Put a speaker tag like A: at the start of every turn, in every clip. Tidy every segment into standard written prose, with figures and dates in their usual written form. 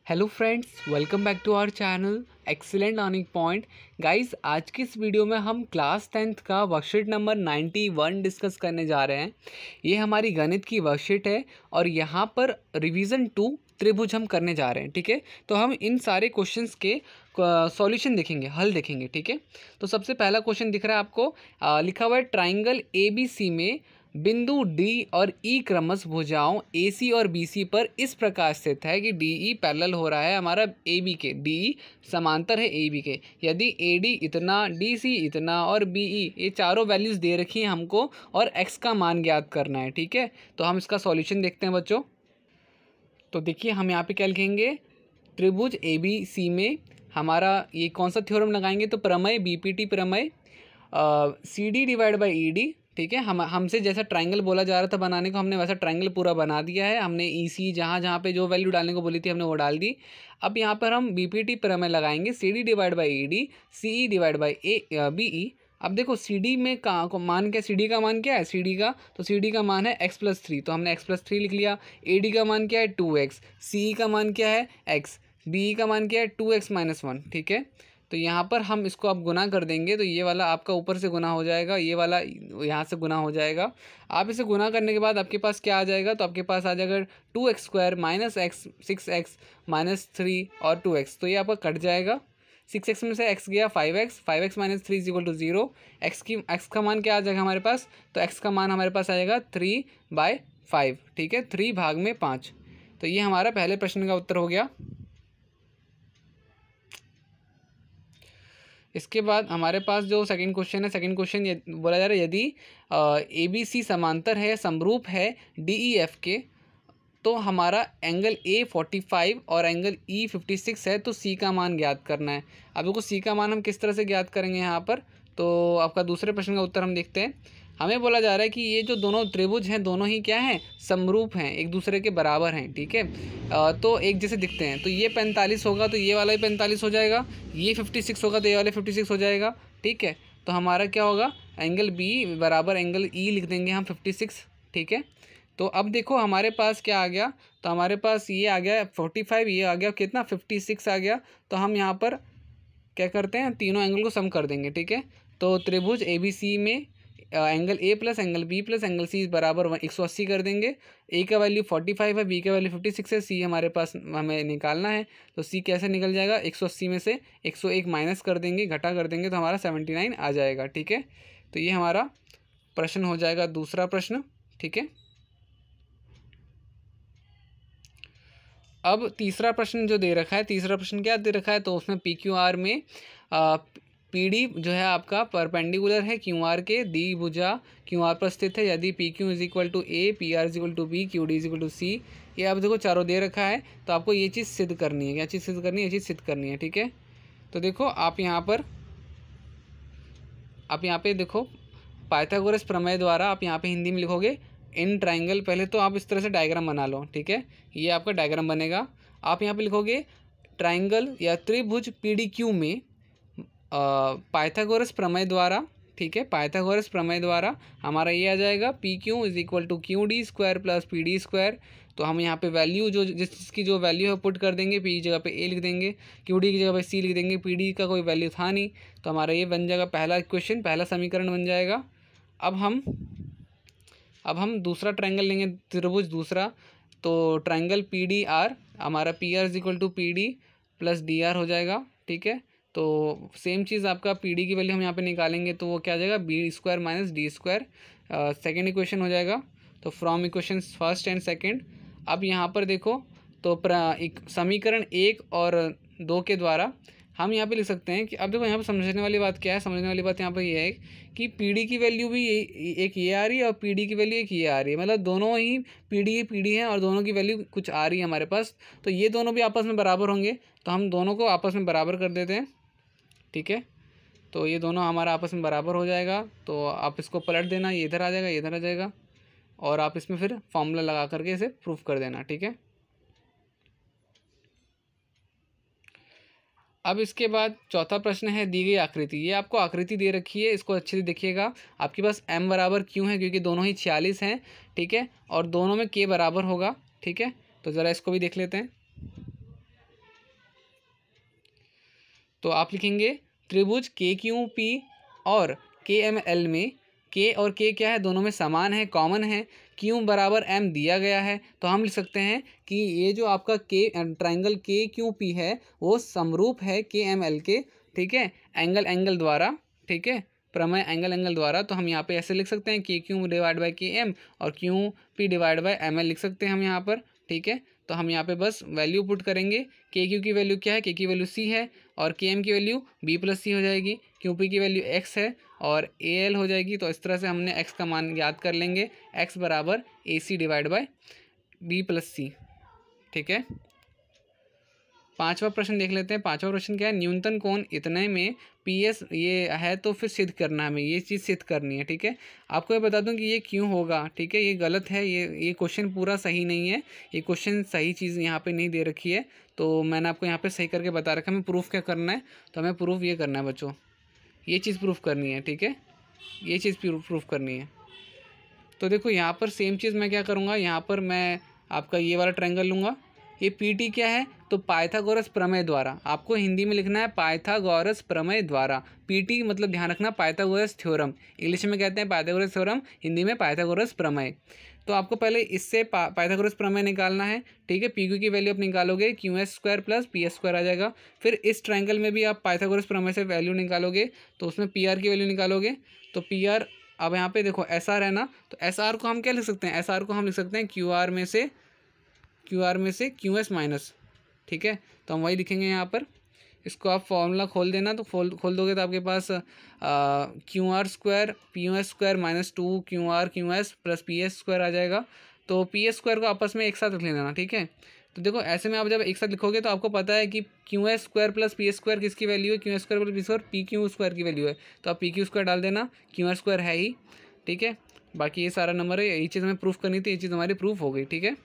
A: Hello friends, welcome back to our channel excellent earning point. Guys, आज की इस video में हम क्लास 10th का वर्कशीट नंबर 91 डिस्कस करने जा रहे हैं। ये हमारी गणित की वर्कशीट है और यहाँ पर रिवीजन 2 त्रिभुज हम करने जा रहे हैं। ठीक है, तो हम इन सारे क्वेश्चंस के सॉल्यूशन देखेंगे, हल देखेंगे। ठीक है, तो सबसे पहला क्वेश्चन दिख रहा है आपको, लिखा हुआ है ट्राइंगल ABC में बिंदु डी और ई क्रमश भुजाओं AC और BC पर इस प्रकार स्थित है कि DE पैरेलल हो रहा है हमारा AB के, DE समांतर है AB के। यदि AD इतना, DC इतना और BE, ये चारों वैल्यूज़ दे रखी हैं हमको और x का मान ज्ञात करना है। ठीक है, तो हम इसका सॉल्यूशन देखते हैं बच्चों। तो देखिए, हम यहाँ पे क्या लिखेंगे, त्रिभुज ABC में हमारा ये कौन सा थ्योरम लगाएंगे, तो प्रमेय, BPT प्रमेय, CD डिवाइड बाई ED। ठीक है, हमसे जैसा ट्राइंगल बोला जा रहा था बनाने को, हमने वैसा ट्राइंगल पूरा बना दिया है। हमने EC जहाँ जहाँ पे जो वैल्यू डालने को बोली थी हमने वो डाल दी। अब यहाँ पर हम BPT प्रमेय लगाएंगे, CD divide by ED, CE divide by BE। अब देखो CD में मान क्या, CD का मान क्या है, CD का, तो CD का मान है x+3, तो हमने x+3 लिख लिया। AD का मान क्या है 2x, CE का मान क्या है x, BE का मान क्या है 2x-1। ठीक है, तो यहाँ पर हम इसको अब गुना कर देंगे, तो ये वाला आपका ऊपर से गुना हो जाएगा, ये वाला यहाँ से गुना हो जाएगा। आप इसे गुना करने के बाद आपके पास क्या आ जाएगा, तो आपके पास आ जाएगा 2x² - x 6x - 3 और 2x, तो ये आपका कट जाएगा। 6x में से x गया 5x, 5x - 3 = 0। x का मान क्या आ जाएगा हमारे पास, तो x का मान हमारे पास आ जाएगा 3/5। ठीक है, 3 भाग में 5। तो ये हमारा पहले प्रश्न का उत्तर हो गया। इसके बाद हमारे पास जो सेकंड क्वेश्चन है, सेकंड क्वेश्चन बोला जा रहा है यदि ABC समांतर है, समरूप है DEF के, तो हमारा एंगल A 45 और एंगल E 56 है, तो C का मान ज्ञात करना है। अब देखो C का मान हम किस तरह से ज्ञात करेंगे यहाँ पर, तो आपका दूसरे प्रश्न का उत्तर हम देखते हैं। हमें बोला जा रहा है कि ये जो दोनों त्रिभुज हैं दोनों ही क्या हैं, समरूप हैं, एक दूसरे के बराबर हैं। ठीक है, तो एक जैसे दिखते हैं, तो ये 45 होगा तो ये वाला भी 45 हो जाएगा, ये 56 होगा तो ये वाला 56 हो जाएगा। ठीक है, तो हमारा क्या होगा, एंगल B बराबर एंगल E लिख देंगे हम 56। ठीक है, तो अब देखो हमारे पास क्या आ गया, तो हमारे पास ये आ गया 45, ये आ गया कितना 56 आ गया। तो हम यहाँ पर क्या करते हैं, तीनों एंगल को सम कर देंगे। ठीक है, तो त्रिभुज ABC में angle A plus angle B plus angle C बराबर 180 कर देंगे। A का वैल्यू 45 है, B का वैल्यू 56 है, C हमारे पास हमें निकालना है। तो C कैसे निकल जाएगा, 180 में से 101 माइनस कर देंगे, घटा कर देंगे, तो हमारा 79 आ जाएगा। ठीक है, तो ये हमारा प्रश्न हो जाएगा, दूसरा प्रश्न। ठीक है, अब तीसरा प्रश्न जो दे रखा है, तीसरा प्रश्न क्या दे रखा है, तो उसमें PQR में PD जो है आपका परपेंडिकुलर है QR के, दी भुजा QR पर स्थित है। यदि PQ = A, PR = B, QD = C। ये आप देखो चारों दे रखा है, तो आपको ये चीज़ सिद्ध करनी है। क्या चीज़ सिद्ध करनी है, ये चीज़ सिद्ध करनी है। ठीक है, तो देखो आप यहाँ पे देखो पाइथागोरस प्रमेय द्वारा आप यहाँ पे हिंदी में लिखोगे इन ट्राइंगल। पहले तो आप इस तरह से डायग्राम बना लो। ठीक है, ये आपका डायग्राम बनेगा। आप यहाँ पे लिखोगे ट्राइंगल या त्रिभुज PDQ में पाइथागोरस प्रमेय द्वारा। ठीक है, पाइथागोरस प्रमेय द्वारा हमारा ये आ जाएगा PQ = QD² + PD²। तो हम यहाँ पे वैल्यू जो जिस चीज़ की जो वैल्यू है पुट कर देंगे, P की जगह पे A लिख देंगे, QD की जगह पे C लिख देंगे, PD का कोई वैल्यू था नहीं, तो हमारा ये बन जाएगा पहला इक्वेशन, पहला समीकरण बन जाएगा। अब हम दूसरा ट्रायंगल लेंगे, त्रिभुज दूसरा, तो ट्रायंगल PDR, हमारा PR = PD + DR हो जाएगा। ठीक है, तो सेम चीज़ आपका PD की वैल्यू हम यहाँ पे निकालेंगे, तो वो क्या आ जाएगा B² - D²। सेकेंड इक्वेशन हो जाएगा। तो from equation first and second, अब यहाँ पर देखो, तो समीकरण 1 और 2 के द्वारा हम यहाँ पे लिख सकते हैं कि अब देखो यहाँ पे समझने वाली बात क्या है, समझने वाली बात यहाँ पर ये है कि PD की वैल्यू भी एक ये आ रही है और PD की वैल्यू एक ये आ रही है, मतलब दोनों ही PD हैं और दोनों की वैल्यू कुछ आ रही है हमारे पास। तो ये दोनों भी आपस में बराबर होंगे, तो हम दोनों को आपस में बराबर कर देते हैं। ठीक है, तो ये दोनों हमारा आपस में बराबर हो जाएगा। तो आप इसको पलट देना, ये इधर आ जाएगा, ये इधर आ जाएगा, और आप इसमें फिर फॉर्मूला लगा करके इसे प्रूफ कर देना। ठीक है, अब इसके बाद चौथा प्रश्न है, दी गई आकृति। ये आपको आकृति दे रखी है, इसको अच्छे से देखिएगा। आपके पास M बराबर Q है क्योंकि दोनों ही 46 हैं। ठीक है, और दोनों में K बराबर होगा। ठीक है, तो ज़रा इसको भी देख लेते हैं। तो आप लिखेंगे त्रिभुज KQP और KML में K और K क्या है, दोनों में समान है, कॉमन है। Q बराबर M दिया गया है, तो हम लिख सकते हैं कि ये जो आपका ट्राइंगल KQP है वो समरूप है KML के, ठीक है, एंगल द्वारा, ठीक है, प्रमेय एंगल द्वारा। तो हम यहाँ पे ऐसे लिख सकते हैं KQ डिवाइड बाई KM और QP डिवाइड बाई ML लिख सकते हैं हम यहाँ पर, ठीक है। तो हम यहाँ पे बस वैल्यू पुट करेंगे। KQ की वैल्यू क्या है, K की वैल्यू C है और KM की वैल्यू B प्लस C हो जाएगी, QP की वैल्यू X है और AL हो जाएगी। तो इस तरह से हमने X का मान याद कर लेंगे, X बराबर AC divide by B plus C, ठीक है। पांचवा प्रश्न देख लेते हैं। पांचवा प्रश्न क्या है, न्यूनतम कोण इतने में PS ये है तो फिर सिद्ध करना है, हमें ये चीज़ सिद्ध करनी है, ठीक है। आपको ये बता दूं कि ये क्यों होगा, ठीक है, ये गलत है, ये क्वेश्चन पूरा सही नहीं है, ये क्वेश्चन सही चीज़ यहाँ पे नहीं दे रखी है। तो मैंने आपको यहाँ पे सही करके बता रखा है। हमें प्रूफ क्या करना है, तो हमें प्रूफ ये करना है बच्चों, ये चीज़ प्रूफ करनी है, ठीक है, ये चीज़ प्रूफ करनी है। तो देखो यहाँ पर सेम चीज़ मैं क्या करूँगा, यहाँ पर मैं आपका ये वाला ट्रायंगल लूँगा। ये PT क्या है, तो पाइथागोरस प्रमेय द्वारा, आपको हिंदी में लिखना है पाइथागोरस प्रमेय द्वारा। PT मतलब ध्यान रखना पाइथागोरस थ्योरम, इंग्लिश में कहते हैं पाइथागोरस थ्योरम, हिंदी में पाइथागोरस प्रमेय। तो आपको पहले इससे पाइथागोरस प्रमेय निकालना है, ठीक है। PQ की वैल्यू आप निकालोगे, QS² प्लस PS² आ जाएगा। फिर इस ट्रायंगल में भी आप पाइथागोरस प्रमेय से वैल्यू निकालोगे, तो उसमें PR की वैल्यू निकालोगे। तो PR, अब यहाँ पे देखो SR है ना, तो SR को हम क्या लिख सकते हैं, SR को हम लिख सकते हैं QR में से QS माइनस, ठीक है। तो हम वही लिखेंगे यहाँ पर। इसको आप फॉर्मूला खोल देना, तो खोल दोगे तो आपके पास QR² PUS² minus 2 QS plus PS² आ जाएगा। तो PS² को आपस में एक साथ रख लेना, ठीक है। तो देखो ऐसे में आप जब एक साथ लिखोगे तो आपको पता है कि QS² प्लस PS² किसकी वैल्यू है, QS² प्लस PS² PQ² की वैल्यू है। तो आप PQ² डाल देना, QR² है ही, ठीक है। बाकी ये सारा नंबर है, ये चीज़ हमें प्रूफ करनी थी, ये चीज़ हमारी प्रूफ हो गई, ठीक है।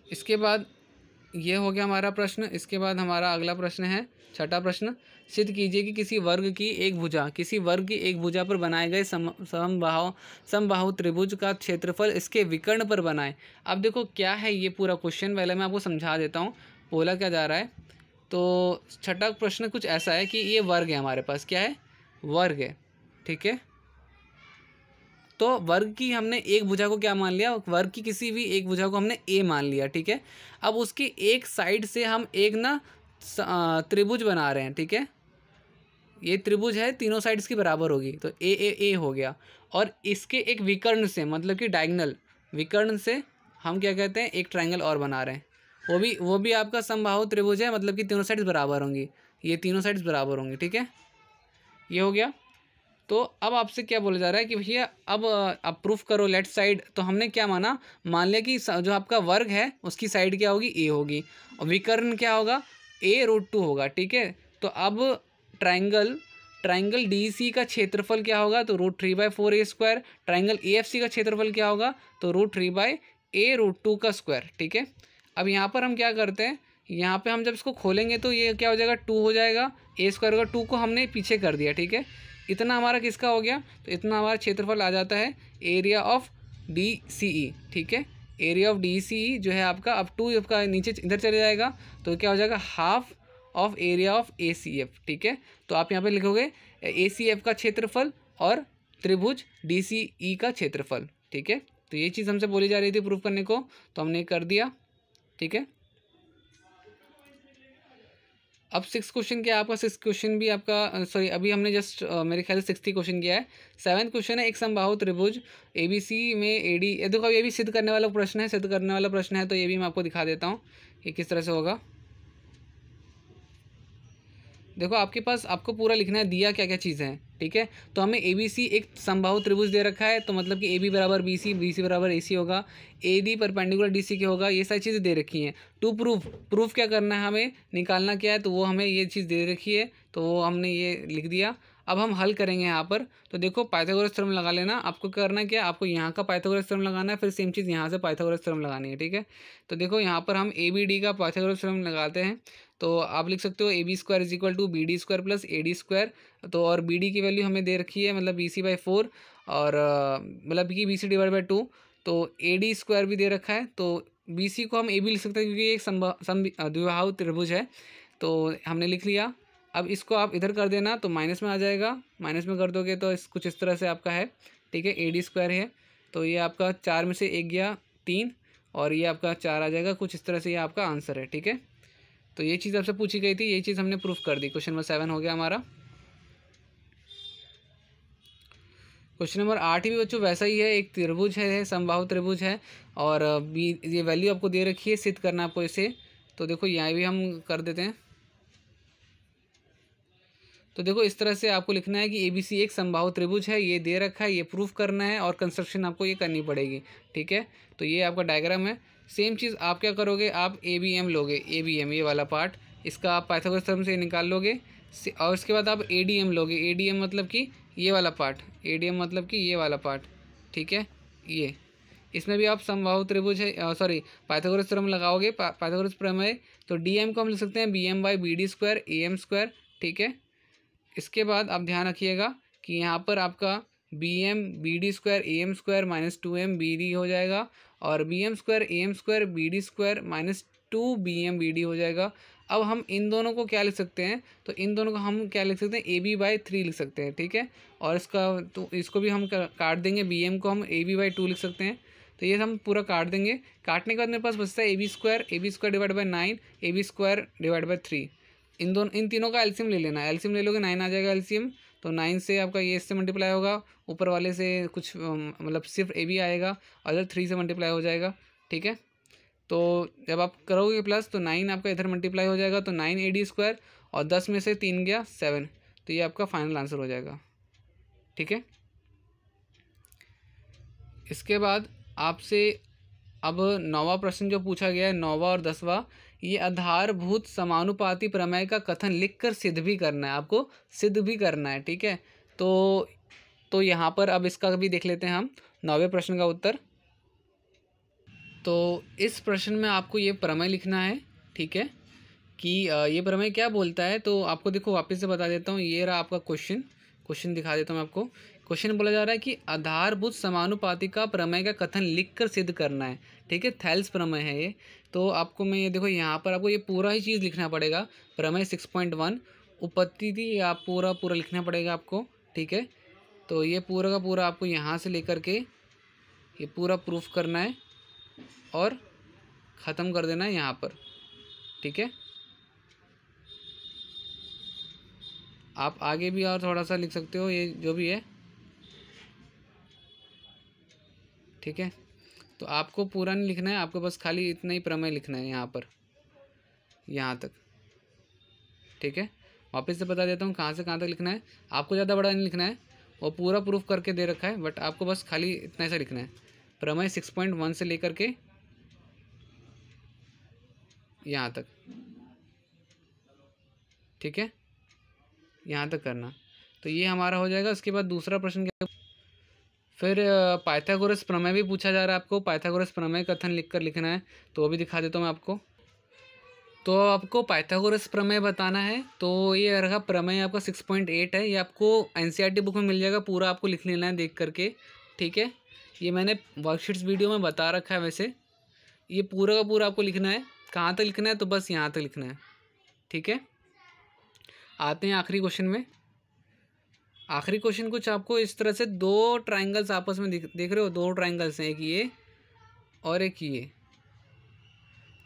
A: इसके बाद ये हो गया हमारा प्रश्न। इसके बाद हमारा अगला प्रश्न है, छठा प्रश्न, सिद्ध कीजिए कि किसी वर्ग की एक भुजा पर बनाए गए समबाहु त्रिभुज का क्षेत्रफल इसके विकर्ण पर बनाए। अब देखो क्या है ये पूरा क्वेश्चन, पहले मैं आपको समझा देता हूँ बोला क्या जा रहा है। तो छठा प्रश्न कुछ ऐसा है कि ये वर्ग है, हमारे पास क्या है, वर्ग है, ठीक है। तो वर्ग की हमने एक भुजा को क्या मान लिया, वर्ग की किसी भी एक भुजा को हमने A मान लिया, ठीक है। अब उसकी एक साइड से हम एक ना त्रिभुज बना रहे हैं, ठीक है। ये त्रिभुज है, तीनों साइड्स की बराबर होगी, तो A हो गया। और इसके एक विकर्ण से, मतलब कि डायगोनल विकर्ण से हम क्या कहते हैं, एक ट्रायंगल और बना रहे हैं। वो भी आपका समबाहु त्रिभुज है, मतलब कि तीनों साइड्स बराबर होंगी, ये तीनों साइड्स बराबर होंगी, ठीक है। ये हो गया। तो अब आपसे क्या बोला जा रहा है कि भैया अब आप प्रूफ करो लेफ्ट साइड। तो हमने क्या मान लिया कि जो आपका वर्ग है उसकी साइड क्या होगी, A होगी, और विकर्ण क्या होगा, A√2 होगा, ठीक है। तो अब ट्रायंगल DC का क्षेत्रफल क्या होगा, तो √3/4A²। ट्रायंगल AFC का क्षेत्रफल क्या होगा, तो √3/A√2 का स्क्वायर, ठीक है। अब यहाँ पर हम क्या करते हैं, यहाँ पे हम जब इसको खोलेंगे तो ये क्या हो जाएगा, 2 हो जाएगा, A² होगा, 2 को हमने पीछे कर दिया, ठीक है। इतना हमारा किसका हो गया, तो इतना हमारा क्षेत्रफल आ जाता है एरिया ऑफ DCE, ठीक है। एरिया ऑफ DCE जो है आपका, अब 2 आपका नीचे इधर चले जाएगा, तो क्या हो जाएगा, half of area of ACF, ठीक है। तो आप यहाँ पे लिखोगे ACF का क्षेत्रफल और त्रिभुज DCE का क्षेत्रफल, ठीक है। तो ये चीज़ हमसे बोली जा रही थी प्रूफ करने को, तो हमने कर दिया, ठीक है। अब 6 क्वेश्चन क्या है आपका, 6 क्वेश्चन भी आपका सॉरी अभी हमने जस्ट मेरे ख्याल से 6th क्वेश्चन किया है। 7th क्वेश्चन है, एक समबाहु त्रिभुज ABC में AD, ये देखो ये भी सिद्ध करने वाला प्रश्न है, तो ये भी मैं आपको दिखा देता हूँ कि किस तरह से होगा। देखो आपके पास आपको पूरा लिखना है दिया क्या क्या चीज़ें हैं, ठीक है। तो हमें ABC एक समबाहु त्रिभुज दे रखा है, तो मतलब कि AB बराबर BC बराबर AC होगा, AD परपेंडिकुलर DC के होगा, ये सारी चीज़ें दे रखी हैं। टू प्रूफ क्या करना है, हमें निकालना क्या है, तो वो हमें ये चीज़ दे रखी है, तो वो हमने ये लिख दिया। अब हम हल करेंगे यहाँ पर। तो देखो पाइथागोरस थ्योरम लगा लेना, आपको करना क्या है, आपको यहाँ का पाइथागोरस थ्योरम लगाना है, फिर सेम चीज़ यहाँ से पाइथागोरस थ्योरम लगानी है, ठीक है। तो देखो यहाँ पर हम ABD का पाइथागोरस थ्योरम लगाते हैं, तो आप लिख सकते हो AB² = BD² प्लस AD²। तो और BD की वैल्यू हमें दे रखी है, मतलब BC/4, और मतलब कि BC डिवाइड बाई 2, तो AD² भी दे रखा है। तो BC को हम AB लिख सकते हैं क्योंकि ये एक द्विबाहु त्रिभुज है, तो हमने लिख लिया। अब इसको आप इधर कर देना तो माइनस में आ जाएगा, माइनस में कर दोगे तो कुछ इस तरह से आपका है, ठीक है। AD² है तो ये आपका 4 में से 1 गया 3 और ये आपका 4 आ जाएगा, कुछ इस तरह से ये आपका आंसर है, ठीक है। तो ये चीज़ आपसे पूछी गई थी, यही चीज़ हमने प्रूफ कर दी। क्वेश्चन नंबर 7 हो गया हमारा। क्वेश्चन नंबर 8 भी बच्चों वैसा ही है, एक त्रिभुज है, समबाहु त्रिभुज है और ये वैल्यू आपको दे रखी है, सिद्ध करना आपको इसे। तो देखो यहाँ भी हम कर देते हैं। तो देखो इस तरह से आपको लिखना है कि ABC एक समबाहु त्रिभुज है, ये दे रखा है, ये प्रूफ करना है और कंस्ट्रक्शन आपको ये करनी पड़ेगी, ठीक है। तो ये आपका डायग्राम है। सेम चीज़ आप क्या करोगे, आप ABM लोगे, ABM ये वाला पार्ट, इसका आप पाइथागोरस थ्योरम से निकाल लोगे और उसके बाद आप ADM लोगे। ADM मतलब कि ये वाला पार्ट, ADM मतलब कि ये वाला पार्ट, ठीक है। ये इसमें भी आप समबाहु त्रिभुज है, सॉरी पाइथागोरस थ्योरम लगाओगे, पाइथागोरस प्रमेय। तो DM को हम लिख सकते हैं BM/BD² AM², ठीक है। इसके बाद आप ध्यान रखिएगा कि यहाँ पर आपका BM/BD² AM² -2M BD हो जाएगा और BM² AM² BD² -2BM BD हो जाएगा। अब हम इन दोनों को क्या लिख सकते हैं, तो इन दोनों को हम क्या लिख सकते हैं, AB/3 लिख सकते हैं, ठीक है। और इसका तो इसको भी हम काट देंगे, BM को हम AB/2 लिख सकते हैं। तो ये हम पूरा काट देंगे। काटने के बाद मेरे पास बचता है AB² divide by 9 AB² divide by 3। इन तीनों का एलसीएम ले लेना, एलसीएम ले लोगे 9 आ जाएगा एलसीएम। तो 9 से आपका ये इससे मल्टीप्लाई होगा, ऊपर वाले से कुछ मतलब सिर्फ AB आएगा और इधर 3 से मल्टीप्लाई हो जाएगा, ठीक है। तो जब आप करोगे प्लस तो 9 आपका इधर मल्टीप्लाई हो जाएगा, तो 9 AD² और 10 में से 3 गया 7, तो ये आपका फाइनल आंसर हो जाएगा, ठीक है। इसके बाद आपसे अब 9वां प्रश्न जो पूछा गया है, 9वां और 10वां, ये आधारभूत समानुपाती प्रमेय का कथन लिखकर सिद्ध भी करना है, आपको सिद्ध भी करना है, ठीक है। तो यहाँ पर अब इसका भी देख लेते हैं हम 9वें प्रश्न का उत्तर। तो इस प्रश्न में आपको ये प्रमेय लिखना है, ठीक है, कि ये प्रमेय क्या बोलता है। तो आपको देखो वापस से बता देता हूँ, ये रहा आपका क्वेश्चन दिखा देता हूँ मैं आपको। क्वेश्चन बोला जा रहा है कि आधारभूत समानुपाती का प्रमेय का कथन लिखकर सिद्ध करना है, ठीक है। थेल्स प्रमेय है ये। तो आपको मैं ये देखो यहाँ पर आपको ये पूरा ही चीज़ लिखना पड़ेगा। प्रमेय 6.1 उपपत्ति थी, आप पूरा लिखना पड़ेगा आपको, ठीक है। तो ये पूरा का पूरा आपको यहाँ से लेकर के ये पूरा प्रूफ करना है और ख़त्म कर देना है यहाँ पर, ठीक है। आप आगे भी और थोड़ा सा लिख सकते हो, ये जो भी है, ठीक है। तो आपको पूरा नहीं लिखना है, आपको बस खाली इतना ही प्रमेय लिखना है यहाँ पर, यहाँ तक, ठीक है। वापस से बता देता हूँ कहाँ से कहाँ तक लिखना है। आपको ज़्यादा बड़ा नहीं लिखना है, वो पूरा प्रूफ करके दे रखा है, बट आपको बस खाली इतना ऐसा लिखना है। प्रमेय 6.1 से लेकर के यहाँ तक, ठीक है, यहाँ तक करना। तो ये हमारा हो जाएगा। उसके बाद दूसरा प्रश्न क्या, फिर पाइथागोरस प्रमेय भी पूछा जा रहा है आपको। पाइथागोरस प्रमेय कथन लिखकर लिखना है, तो वो भी दिखा देता हूँ मैं आपको। तो आपको पाइथागोरस प्रमेय बताना है। तो ये रखा प्रमेय आपका 6.8 है, ये आपको NCERT बुक में मिल जाएगा, पूरा आपको लिख लेना है देख करके, ठीक है। ये मैंने वर्कशीट्स वीडियो में बता रखा है, वैसे ये पूरा का पूरा आपको लिखना है। कहाँ तक लिखना है, तो बस यहाँ तक लिखना है, ठीक है। आते हैं आखिरी क्वेश्चन में। आखिरी क्वेश्चन कुछ आपको इस तरह से, दो ट्राइंगल्स आपस में देख रहे हो, दो ट्राइंगल्स हैं, एक ये और एक ये,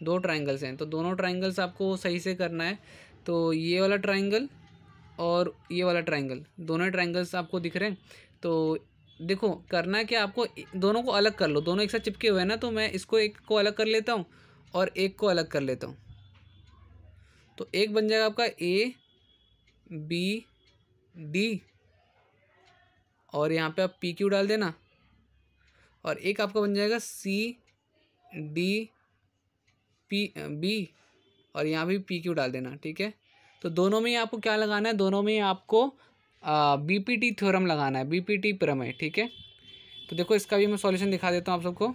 A: दो ट्राइंगल्स हैं। तो दोनों ट्राइंगल्स आपको सही से करना है। तो ये वाला ट्राइंगल और ये वाला ट्राइंगल, दोनों ट्राइंगल्स आपको दिख रहे हैं। तो देखो करना है क्या, आपको दोनों को अलग कर लो, दोनों एक साथ चिपके हुए हैं ना। तो मैं इसको एक को अलग कर लेता हूँ और एक को अलग कर लेता हूँ। तो एक बन जाएगा आपका ABD और यहाँ पे आप PQ डाल देना, और एक आपका बन जाएगा CDB और यहाँ भी PQ डाल देना, ठीक है। तो दोनों में आपको क्या लगाना है, दोनों में आपको BPT थ्योरम लगाना है, BPT प्रमेय, ठीक है। तो देखो इसका भी मैं सॉल्यूशन दिखा देता हूँ आप सबको।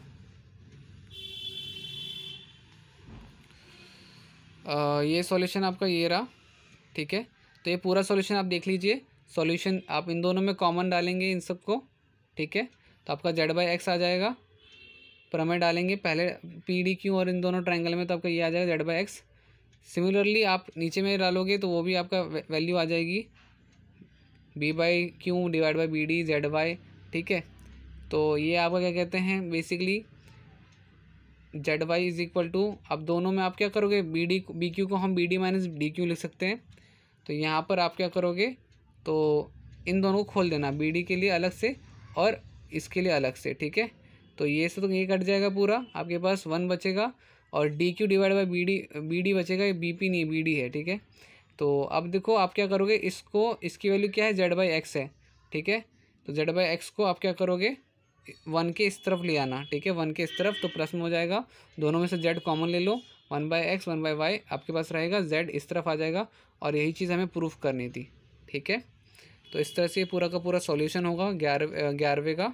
A: ये सॉल्यूशन आपका ये रहा, ठीक है। तो ये पूरा सॉल्यूशन आप देख लीजिए। सॉल्यूशन आप इन दोनों में कॉमन डालेंगे इन सबको, ठीक है। तो आपका Z/X आ जाएगा। प्रमेय डालेंगे पहले PDQ और इन दोनों ट्रायंगल में, तो आपका ये आ जाएगा Z/X। सिमिलरली आप नीचे में डालोगे तो वो भी आपका वैल्यू आ जाएगी b/q divide by bd zy, ठीक है। तो ये आपका क्या कहते हैं basically zy is equal to, अब दोनों में आप क्या करोगे, bq को हम bd माइनस dq लिख सकते हैं। तो यहाँ पर आप क्या करोगे, तो इन दोनों को खोल देना, bd के लिए अलग से और इसके लिए अलग से, ठीक है। तो ये से तो ये कट जाएगा पूरा, आपके पास 1 बचेगा और dq डिवाइड बाई bd बचेगा, ये bp नहीं bd है, ठीक है। तो अब देखो आप क्या करोगे, इसकी वैल्यू क्या है, z/x है, ठीक है। तो z/x को आप क्या करोगे, 1 के इस तरफ ले आना, ठीक है, 1 के इस तरफ, तो प्लस में हो जाएगा, दोनों में से z कॉमन ले लो, 1/x 1/y आपके पास रहेगा, z इस तरफ आ जाएगा, और यही चीज़ हमें प्रूफ करनी थी, ठीक है। तो इस तरह से ये पूरा का पूरा सॉल्यूशन होगा 11वें का,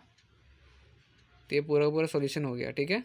A: तो ये पूरा का पूरा सॉल्यूशन हो गया, ठीक है।